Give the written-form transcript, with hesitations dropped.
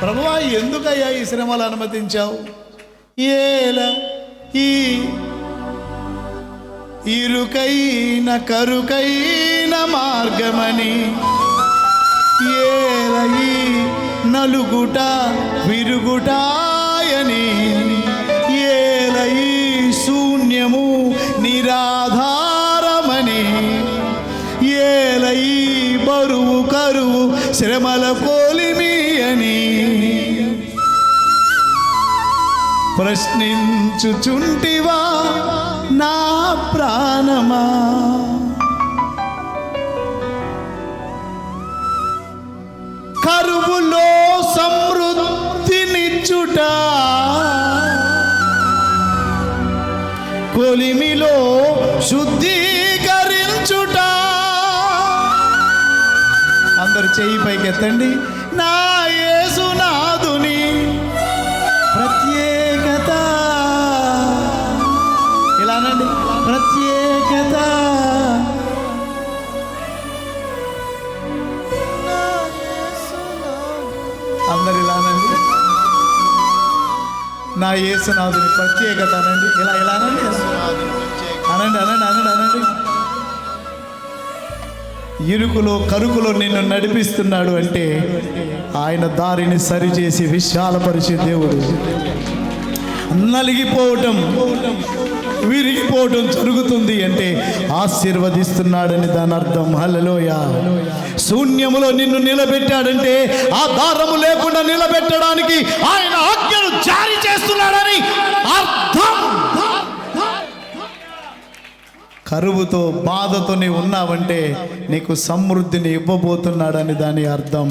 ప్రభువా ఎందుకయ్యా ఈ శ్రమలు అనుమతించావు? ఏలా ఈ ఇరుకైన కరుకైన మార్గమని, ఏల ఈ నలుగుట విరుగుటాయని, ఏల ఈ శూన్యము నిరాధారమని, ఏల ఈ బరువు కరువు శ్రమల కోలిమి అని ప్రశ్నించుచుంటివా నా ప్రాణమా? కరువులో సమృద్ధినిచ్చుట, కొలిమిలో శుద్ధీకరించుట. అందరు చెయ్యి పైకెత్తండి. నా యేసునాథుని ప్రత్యేకత, ఇలానండి, ప్రత్యేకత. అందరు ఇలానండి, నా యేసునాథుని ప్రత్యేకత అనండి. ఇలానండి, అనండి అనండి అనండి అనండి. ఇరుకులో కరుకులో నిన్ను నడిపిస్తున్నాడు అంటే ఆయన దారిని సరిచేసి విశాలపరిచే దేవుడు. నలిగిపోవటం విరిగిపోవటం జరుగుతుంది అంటే ఆశీర్వదిస్తున్నాడని దాని అర్థం. హల్లెలూయా. శూన్యములో నిన్ను నిలబెట్టాడంటే ఆ దారము లేకుండా నిలబెట్టడానికి ఆయన ఆజ్ఞను జారీ చేస్తున్నాడని అర్థం. కరువుతో బాధతో నీవు ఉన్నావంటే నీకు సమృద్ధిని ఇవ్వబోతున్నాడని దాని అర్థం.